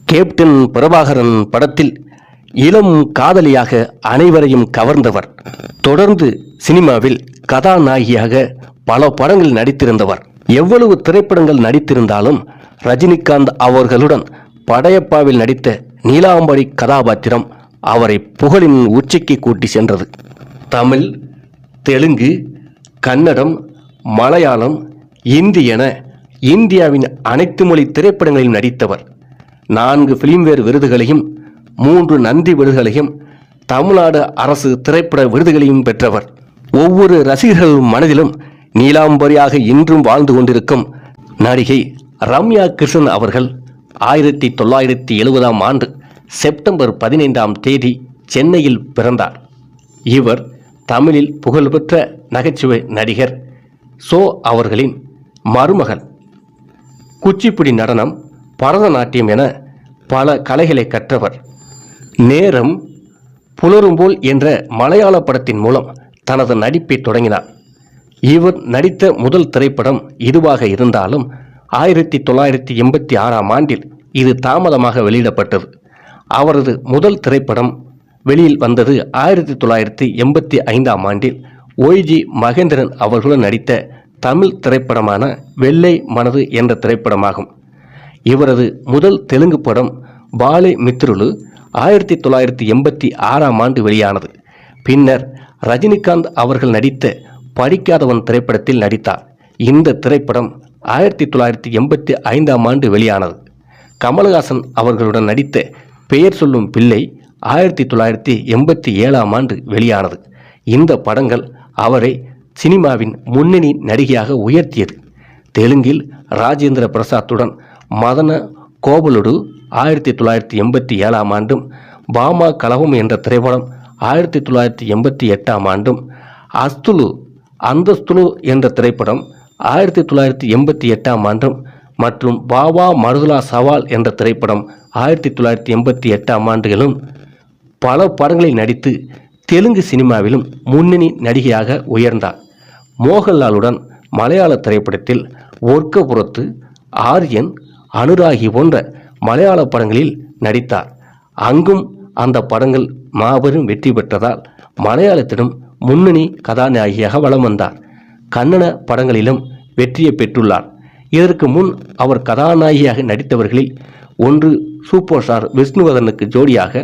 Captain Prabhakaran படத்தில் இளம் காதலியாக அனைவரையும் கவர்ந்தவர். தொடர்ந்து சினிமாவில் கதாநாயகியாக பல படங்கள் நடித்திருந்தவர். எவ்வளவு திரைப்படங்கள் நடித்திருந்தாலும் ரஜினிகாந்த் அவர்களுடன் படையப்பாவில் நடித்த நீலாம்பரி கதாபாத்திரம் அவரை புகழின் உச்சிக்கு கூட்டி சென்றது. தமிழ், தெலுங்கு, கன்னடம், மலையாளம், இந்தி என இந்தியாவின் அனைத்து மொழி திரைப்படங்களில் நடித்தவர். 4 பிலிம்வேர் விருதுகளையும் 3 நந்தி விருதுகளையும் தமிழ்நாடு அரசு திரைப்பட விருதுகளையும் பெற்றவர். ஒவ்வொரு ரசிகர்கள் மனதிலும் நீலாம்பரியாக இன்றும் வாழ்ந்து கொண்டிருக்கும் நடிகை ரம்யா கிருஷ்ணன் அவர்கள் 1970ஆம் ஆண்டு செப்டம்பர் 15ஆம் தேதி சென்னையில் பிறந்தார். இவர் தமிழில் புகழ்பெற்ற நகைச்சுவை நடிகர் சோ அவர்களின் மருமகள். குச்சிப்புடி நடனம், பரதநாட்டியம் என பல கலைகளை கற்றவர். நேரம் புலரும்போல் என்ற மலையாள படத்தின் மூலம் தனது நடிப்பை தொடங்கினார். இவர் நடித்த முதல் திரைப்படம் இதுவாக இருந்தாலும் 1986ஆம் ஆண்டில் இது தாமதமாக வெளியிடப்பட்டது. அவரது முதல் திரைப்படம் வெளியில் வந்தது 1985ஆம் ஆண்டில் ஒய்ஜி மகேந்திரன் அவர்களுடன் நடித்த தமிழ் திரைப்படமான வெள்ளை மனது என்ற திரைப்படமாகும். இவரது முதல் தெலுங்கு படம் பாலே மித்ருலு 1986ஆம் ஆண்டு வெளியானது. பின்னர் ரஜினிகாந்த் அவர்கள் நடித்த படிக்காதவன் திரைப்படத்தில் நடித்தார். இந்த திரைப்படம் 1985ஆம் ஆண்டு வெளியானது. கமலஹாசன் அவர்களுடன் நடித்த பெயர் சொல்லும் பிள்ளை 1987ஆம் ஆண்டு வெளியானது. இந்த படங்கள் அவரை சினிமாவின் முன்னணி நடிகையாக உயர்த்தியது. தெலுங்கில் ராஜேந்திர பிரசாத்துடன் மதன கோபலுடு 1987ஆம் ஆண்டும், பாமா கலவம் என்ற திரைப்படம் 1988ஆம் ஆண்டும், அஸ்துலு அந்தஸ்துலு என்ற திரைப்படம் 1988ஆம் ஆண்டும் மற்றும் பாபா மருதுலா சவால் என்ற திரைப்படம் 1988ஆம் ஆண்டுகளும் பல படங்களில் நடித்து தெலுங்கு சினிமாவிலும் முன்னணி நடிகையாக உயர்ந்தார். மோகன்லாலுடன் மலையாள திரைப்படத்தில் ஒர்க்கபுரத்து, ஆரியன், அனுராகி போன்ற மலையாள படங்களில் நடித்தார். அங்கும் அந்த படங்கள் மாபெரும் வெற்றி பெற்றதால் மலையாளத்திடம் முன்னணி கதாநாயகியாக வலம் வந்தார். கன்னட படங்களிலும் வெற்றியை பெற்றுள்ளார். இதற்கு முன் அவர் கதாநாயகியாக நடித்தவர்களில் ஒன்று சூப்பர் ஸ்டார் விஷ்ணுவர்தனுக்கு ஜோடியாக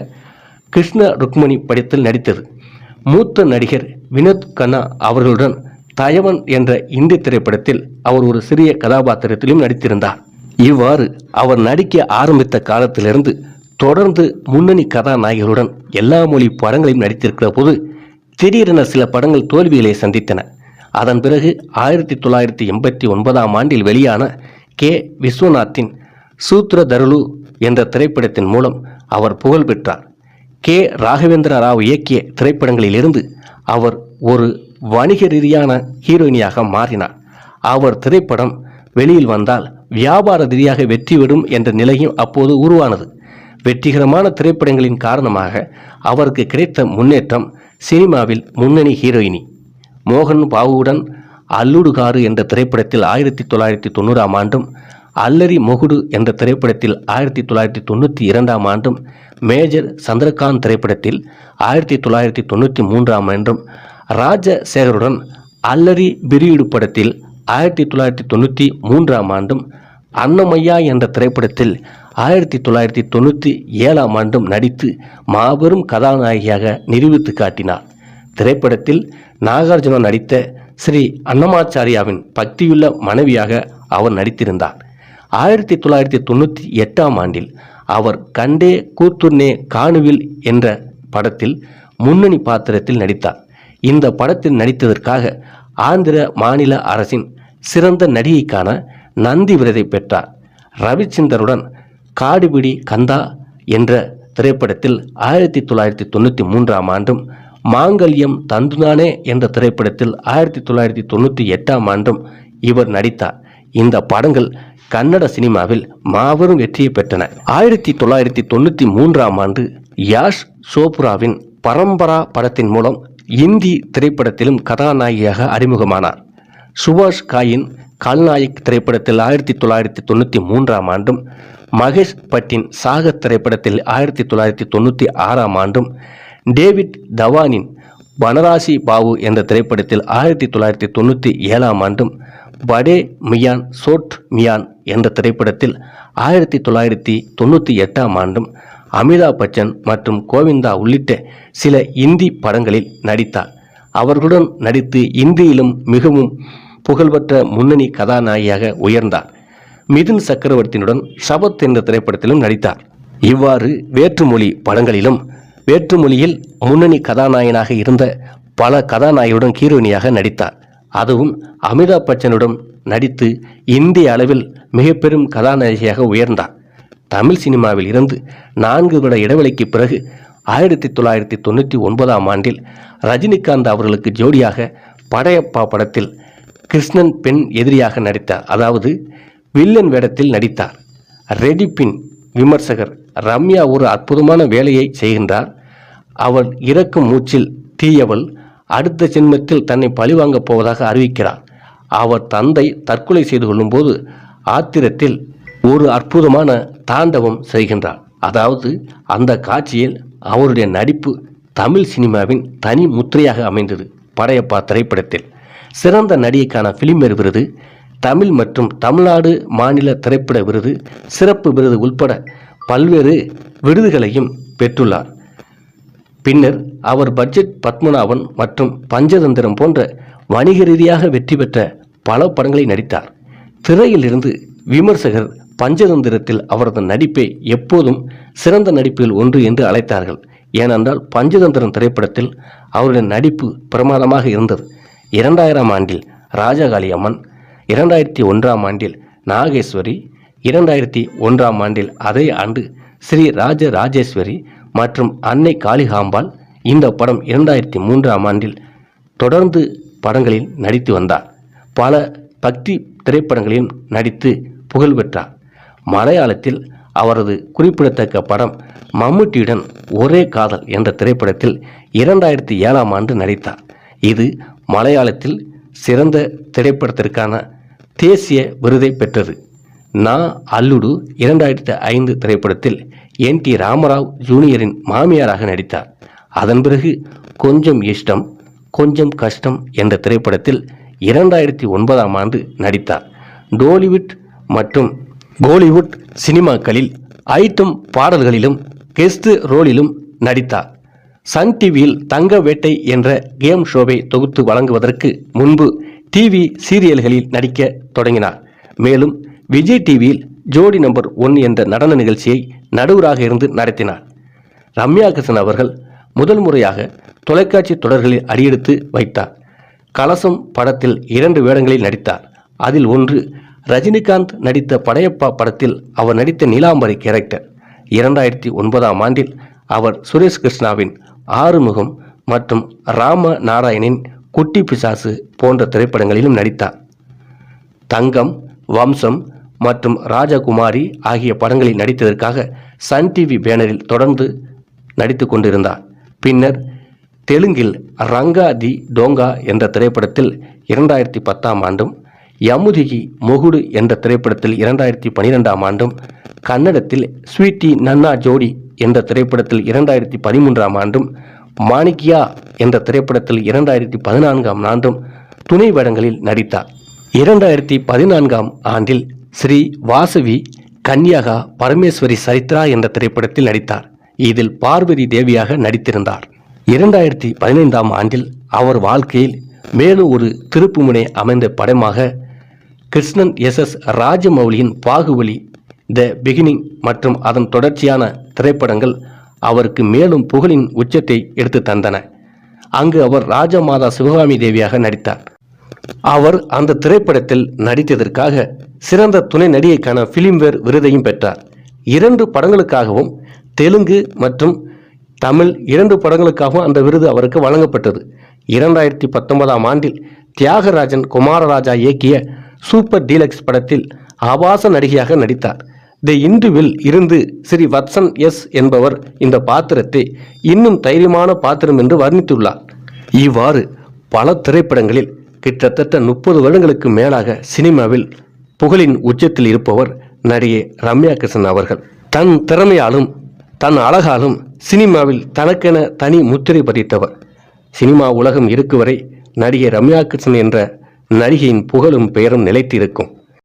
கிருஷ்ண ருக்மணி படத்தில் நடித்தது. மூத்த நடிகர் வினோத் கண்ணா அவர்களுடன் தயவன் என்ற இந்தி திரைப்படத்தில் அவர் ஒரு சிறிய கதாபாத்திரத்திலும் நடித்திருந்தார். இவ்வாறு அவர் நடிக்க ஆரம்பித்த காலத்திலிருந்து தொடர்ந்து முன்னணி கதாநாயகர்களுடன் எல்லா மொழி படங்களையும் நடித்திருக்கிற போது திடீரென சில படங்கள் தோல்விகளை சந்தித்தன. அதன் பிறகு 1989ஆம் ஆண்டில் வெளியான கே. விஸ்வநாத்தின் சூத்ரதருளு என்ற திரைப்படத்தின் மூலம் அவர் புகழ் பெற்றார். கே. ராகவேந்திர ராவ் இயக்கிய திரைப்படங்களிலிருந்து அவர் ஒரு வணிக ரீதியான ஹீரோயினியாக மாறினார். அவர் திரைப்படம் வெளியில் வந்தால் வியாபார ரீதியாக வெற்றிவிடும் என்ற நிலையும் அப்போது உருவானது. வெற்றிகரமான திரைப்படங்களின் காரணமாக அவருக்கு கிடைத்த முன்னேற்றம் சினிமாவில் முன்னணி ஹீரோயினி. மோகன் பாபுவுடன் அல்லுடுகாரு என்ற திரைப்படத்தில் 1990ஆம் ஆண்டும், அல்லரி மொகுடு என்ற திரைப்படத்தில் 1992ஆம் ஆண்டும், மேஜர் சந்திரகாந்த் திரைப்படத்தில் 1993ஆம் ஆண்டும், ராஜசேகருடன் அல்லரி பிரியுடு படத்தில் 1993ஆம் ஆண்டும், அன்னமையா என்ற திரைப்படத்தில் 1997ஆம் ஆண்டும் நடித்து மாபெரும் கதாநாயகியாக நிரூபித்து காட்டினார். திரைப்படத்தில் நாகார்ஜுனா நடித்த ஸ்ரீ அன்னமாச்சாரியாவின் பக்தியுள்ள மனைவியாக அவர் நடித்திருந்தார். 1998ஆம் ஆண்டில் அவர் கண்டே கூத்துர்னே காணுவில் என்ற படத்தில் முன்னணி பாத்திரத்தில் நடித்தார். இந்த படத்தில் நடித்ததற்காக ஆந்திர மாநில அரசின் சிறந்த நடிகைக்கான நந்தி விருதை பெற்றார். ரவிச்சந்திரனுடன் காடுபிடி கந்தா என்ற திரைப்படத்தில் 1993ஆம் ஆண்டும், மாங்கல்யம் தந்துனானே என்ற திரைப்படத்தில் 1998ஆம் ஆண்டும் இவர் நடித்தார். இந்த படங்கள் கன்னட சினிமாவில் மாபெரும் வெற்றியை பெற்றன. 1993ஆம் ஆண்டு யாஷ் சோப்ராவின் பரம்பரா படத்தின் மூலம் இந்தி திரைப்படத்திலும் கதாநாயகியாக அறிமுகமானார். சுபாஷ் காயின் கல்நாயக் திரைப்படத்தில் 1993ஆம் ஆண்டும், மகேஷ் பட்டின் சாகர் திரைப்படத்தில் 1996ஆம் ஆண்டும், டேவிட் தவானின் பனராசி பாவு என்ற திரைப்படத்தில் 1997ஆம் ஆண்டும், படே மியான் சோட் மியான் என்ற திரைப்படத்தில் 1998ஆம் ஆண்டும் அமிதாப் பச்சன் மற்றும் கோவிந்தா உள்ளிட்ட சில இந்தி படங்களில் நடித்தார். அவர்களுடன் நடித்து இந்தியிலும் மிகவும் புகழ்பெற்ற முன்னணி கதாநாயகியாக உயர்ந்தார். மிதுன் சக்கரவர்த்தியுடன் ஷபத் என்ற திரைப்படத்திலும் நடித்தார். இவ்வாறு வேற்றுமொழி படங்களிலும் வேற்றுமொழியில் முன்னணி கதாநாயகனாக இருந்த பல கதாநாயகருடன் ஹீரோயினியாக நடித்தார். அதுவும் அமிதாப் பச்சனுடன் நடித்து இந்திய அளவில் மிக பெரும் கதாநாயகியாக உயர்ந்தார். தமிழ் சினிமாவில் இருந்து 4 வருட இடைவெளிக்கு பிறகு 1999ஆம் ஆண்டில் ரஜினிகாந்த் அவர்களுக்கு ஜோடியாக படையப்பா படத்தில் கிருஷ்ணன் பெண் எதிரியாக நடித்தார். அதாவது வில்லன் வேடத்தில் நடித்தார். ரெடி பின் விமர்சகர் ரம்யா ஒரு அற்புதமான வேலையை செய்கின்றார். அவள் இறக்கும் மூச்சில் தீயவள் அடுத்த ஜென்மத்தில் தன்னை பழிவாங்கப் போவதாக அறிவிக்கிறார். அவர் தந்தை தற்கொலை செய்து கொள்ளும் போது ஆத்திரத்தில் ஒரு அற்புதமான தாண்டவம் செய்கின்றார். அதாவது அந்த காட்சியில் அவருடைய நடிப்பு தமிழ் சினிமாவின் தனி முத்திரையாக அமைந்தது. படையப்பா திரைப்படத்தில் சிறந்த நடிகைக்கான பிலிம்பேர் விருது, தமிழ் மற்றும் தமிழ்நாடு மாநில திரைப்பட விருது, சிறப்பு விருது உட்பட பல்வேறு விருதுகளையும் பெற்றுள்ளார். பின்னர் அவர் பட்ஜெட், பத்மநாபன் மற்றும் பஞ்சதந்திரம் போன்ற வணிக ரீதியாக வெற்றி பெற்ற பல படங்களை நடித்தார். திரையில் இருந்து விமர்சகர் பஞ்சதந்திரத்தில் அவரது நடிப்பை எப்போதும் சிறந்த நடிப்பில் ஒன்று என்று அழைத்தார்கள். ஏனென்றால் பஞ்சதந்திரம் திரைப்படத்தில் அவருடைய நடிப்பு பிரமாதமாக இருந்தது. 2000ஆம் ஆண்டில் ராஜகாளி அம்மன், 2001ஆம் ஆண்டில் நாகேஸ்வரி, 2001ஆம் ஆண்டில் அதே ஆண்டு ஸ்ரீ ராஜ ராஜேஸ்வரி மற்றும் அன்னை காளிகாம்பாள். இந்த படம் 2003ஆம் ஆண்டில் தொடர்ந்து படங்களில் நடித்து வந்தார். பல பக்தி திரைப்படங்களிலும் நடித்து புகழ் பெற்றார். மலையாளத்தில் அவரது குறிப்பிடத்தக்க படம் மம்முட்டியுடன் ஒரே காதல் என்ற திரைப்படத்தில் 2007ஆம் ஆண்டு நடித்தார். இது மலையாளத்தில் சிறந்த திரைப்படத்திற்கான தேசிய விருதை பெற்றது. நா அல்லுடு 2005 திரைப்படத்தில் NT ராமராவ் ஜூனியரின் மாமியாராக நடித்தார். அதன் பிறகு கொஞ்சம் இஷ்டம் கொஞ்சம் கஷ்டம் என்ற திரைப்படத்தில் 2009ஆம் ஆண்டு நடித்தார். டோலிவுட் மற்றும் கோலிவுட் சினிமாக்களில் ஐட்டம் பாடல்களிலும் கெஸ்ட் ரோலிலும் நடித்தார். சன் டிவியில் தங்க வேட்டை என்ற கேம் ஷோவை தொகுத்து வழங்குவதற்கு முன்பு டிவி சீரியல்களில் நடிக்க தொடங்கினார். மேலும் விஜய் டிவியில் ஜோடி நம்பர் 1 என்ற நடன நிகழ்ச்சியை நடுவராக இருந்து நடத்தினார். ரம்யா கிருஷ்ணன் அவர்கள் முதல் முறையாக தொலைக்காட்சி தொடர்களில் அடியெடுத்து வைத்தார். கலசம் படத்தில் 2 வேடங்களில் நடித்தார். அதில் ஒன்று ரஜினிகாந்த் நடித்த படையப்பா படத்தில் அவர் நடித்த நீலாம்பரி கேரக்டர். 2009ஆம் ஆண்டில் அவர் சுரேஷ் கிருஷ்ணாவின் ஆறுமுகம் மற்றும் ராம நாராயணின் குட்டி பிசாசு போன்ற திரைப்படங்களிலும் நடித்தார். தங்கம், வம்சம் மற்றும் ராஜகுமாரி ஆகிய படங்களில் நடித்ததற்காக சன் டிவி பேனரில் தொடர்ந்து நடித்து கொண்டிருந்தார். பின்னர் தெலுங்கில் ரங்கா தி டோங்கா என்ற திரைப்படத்தில் 2010ஆம் ஆண்டும், யமுதிகி மொகுடு என்ற திரைப்படத்தில் 2012ஆம் ஆண்டும், கன்னடத்தில் ஸ்வீட்டி நன்னா ஜோடி என்ற திரைப்படத்தில் 2013ஆம் ஆண்டும், மாணிக்கியா என்ற திரைப்படத்தில் 2014ஆம் ஆண்டும் துணை வேடங்களில் நடித்தார். 2014ஆம் ஆண்டில் ஸ்ரீ வாசவி கன்யாகா பரமேஸ்வரி சரித்ரா என்ற திரைப்படத்தில் நடித்தார். இதில் பார்வதி தேவியாக நடித்திருந்தார். 2015ஆம் ஆண்டில் அவர் வாழ்க்கையில் மேலும் ஒரு திருப்புமுனை அமைந்த படமாக கிருஷ்ணன் SS ராஜமௌலியின் பாகுபலி த பிகினிங் மற்றும் அதன் தொடர்ச்சியான திரைப்படங்கள் அவருக்கு மேலும் புகழின் உச்சத்தை எடுத்து தந்தன. அங்கு அவர் ராஜமாதா சிவகாமி தேவியாக நடித்தார். அவர் அந்த திரைப்படத்தில் நடித்ததற்காக சிறந்த துணை நடிகைக்கான பிலிம்பேர் விருதையும் பெற்றார். 2 படங்களுக்காகவும் தெலுங்கு மற்றும் தமிழ் 2 படங்களுக்காகவும் அந்த விருது அவருக்கு வழங்கப்பட்டது. 2019ஆம் ஆண்டில் தியாகராஜன் குமாரராஜா இயக்கிய சூப்பர் டீலக்ஸ் படத்தில் ஆபாச நடிகையாக நடித்தார். தி இந்துவில் இருந்து ஸ்ரீ வத்சன் எஸ் என்பவர் இந்த பாத்திரத்தை இன்னும் தைரியமான பாத்திரம் என்று வர்ணித்துள்ளார். இவ்வாறு பல திரைப்படங்களில் கிட்டத்தட்ட 30 வருடங்களுக்கு மேலாக சினிமாவில் புகழின் உச்சத்தில் இருப்பவர் நடிகை ரம்யா கிருஷ்ணன் அவர்கள். தன் திறமையாலும் தன் அழகாலும் சினிமாவில் தனக்கென தனி முத்திரை பதித்தவர். சினிமா உலகம் இருக்கு வரை நடிகை ரம்யா கிருஷ்ணன் என்ற நடிகையின் புகழும் பெயரும் நிலைத்திருக்கும்.